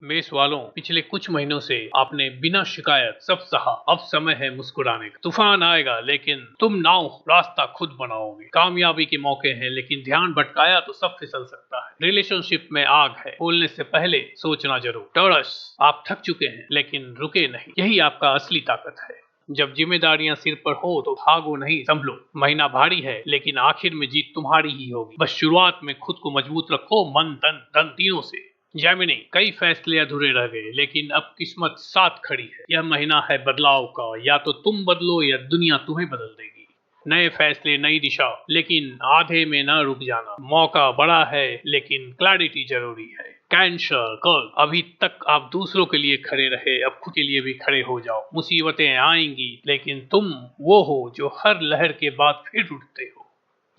मेष वालों, पिछले कुछ महीनों से आपने बिना शिकायत सब सहा। अब समय है मुस्कुराने का। तूफान आएगा लेकिन तुम नाव रास्ता खुद बनाओगे। कामयाबी के मौके हैं लेकिन ध्यान भटकाया तो सब फिसल सकता है। रिलेशनशिप में आग है, बोलने से पहले सोचना जरूर। टॉरस, आप थक चुके हैं लेकिन रुके नहीं, यही आपका असली ताकत है। जब जिम्मेदारियां सिर पर हो तो भागो नहीं, संभलो। महीना भारी है लेकिन आखिर में जीत तुम्हारी ही होगी। बस शुरुआत में खुद को मजबूत रखो, मन तन धन तीनों से। जैमिनी, कई फैसले अधूरे रह गए लेकिन अब किस्मत साथ खड़ी है। यह महीना है बदलाव का, या तो तुम बदलो या दुनिया तुम्हें बदल देगी। नए फैसले, नई दिशा, लेकिन आधे में न रुक जाना। मौका बड़ा है लेकिन क्लैरिटी जरूरी है। कैंसर, कल अभी तक आप दूसरों के लिए खड़े रहे, अब खुद के लिए भी खड़े हो जाओ। मुसीबतें आएंगी लेकिन तुम वो हो जो हर लहर के बाद फिर उठते हो।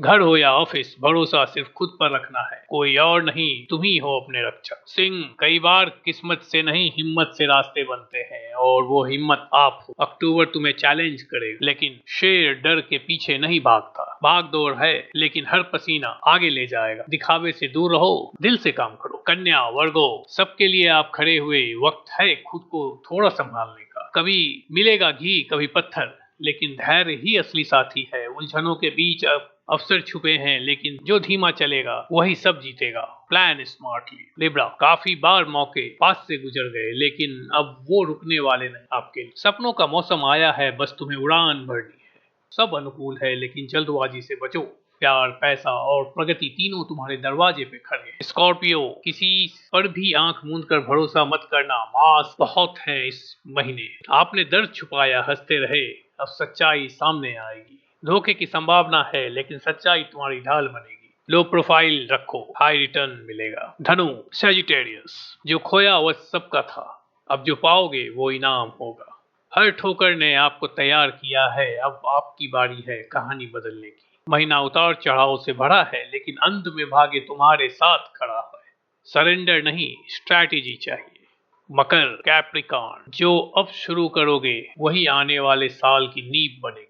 घर हो या ऑफिस, भरोसा सिर्फ खुद पर रखना है, कोई और नहीं, तुम ही हो अपने रक्षक। सिंह, कई बार किस्मत से नहीं हिम्मत से रास्ते बनते हैं और वो हिम्मत आप हो। अक्टूबर तुम्हें चैलेंज करेगा लेकिन शेर डर के पीछे नहीं भागता। भाग दौड़ है लेकिन हर पसीना आगे ले जाएगा। दिखावे से दूर रहो, दिल से काम करो। कन्या, वर्गो, सबके लिए आप खड़े हुए, वक्त है खुद को थोड़ा संभालने का। कभी मिलेगा घी, कभी पत्थर, लेकिन धैर्य ही असली साथी है। उलझनों के बीच अब अवसर छुपे हैं लेकिन जो धीमा चलेगा वही सब जीतेगा। Plan smartly. लिब्रा, काफी बार मौके पास से गुजर गए लेकिन अब वो रुकने वाले नहीं आपके लिए। सपनों का मौसम आया है, बस तुम्हें उड़ान भरनी है। सब अनुकूल है लेकिन जल्दबाजी से बचो। प्यार, पैसा और प्रगति तीनों तुम्हारे दरवाजे पे खड़े हैं। स्कॉर्पियो, किसी पर भी आंख मूंद कर भरोसा मत करना। मास बहुत है इस महीने। आपने दर्द छुपाया, हंसते रहे, अब सच्चाई सामने आएगी। धोखे की संभावना है लेकिन सच्चाई तुम्हारी ढाल बनेगी। लो प्रोफाइल रखो, हाई रिटर्न मिलेगा। धनु, सैजिटेरियस, जो खोया वह सबका था, अब जो पाओगे वो इनाम होगा। हर ठोकर ने आपको तैयार किया है, अब आपकी बारी है कहानी बदलने की। महीना उतार चढ़ाव से भरा है लेकिन अंत में भाग्य तुम्हारे साथ खड़ा है। सरेंडर नहीं, स्ट्रैटेजी चाहिए। मकर, कैप्रिकॉर्न, जो अब शुरू करोगे वही आने वाले साल की नींव बनेगी।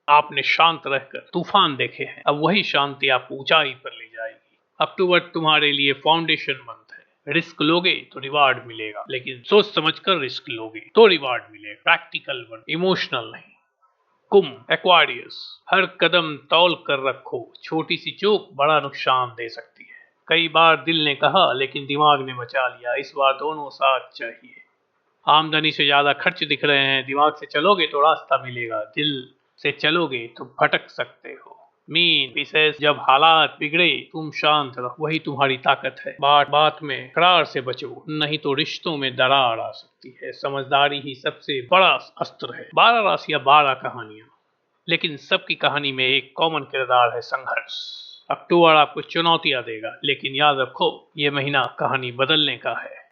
आपने शांत रहकर तूफान देखे हैं, अब वही शांति आपको ऊंचाई पर ले जाएगी। अक्टूबर तुम्हारे लिए फाउंडेशन मंथ है। रिस्क लोगे तो रिवार्ड मिलेगा, लेकिन सोच समझकर रिस्क लोगे तो रिवार्ड मिलेगा। प्रैक्टिकल वन, इमोशनल नहीं। कुंभ, एक्वारियस, हर कदम तौल कर रखो, छोटी सी चूक बड़ा नुकसान दे सकती है। कई बार दिल ने कहा लेकिन दिमाग ने बचा लिया, इस बार दोनों साथ चाहिए। आमदनी से ज्यादा खर्च दिख रहे हैं, दिमाग से चलोगे तो रास्ता मिलेगा, दिल से चलोगे तो भटक सकते हो। मीन, विशेष, जब हालात बिगड़े तुम शांत रहो, वही तुम्हारी ताकत है। बात बात में करार से बचो, नहीं तो रिश्तों में दरार आ सकती है। समझदारी ही सबसे बड़ा अस्त्र है। 12 राशियां, 12 कहानियां, लेकिन सबकी कहानी में एक कॉमन किरदार है, संघर्ष। अक्टूबर आपको चुनौतियां देगा लेकिन याद रखो ये महीना कहानी बदलने का है।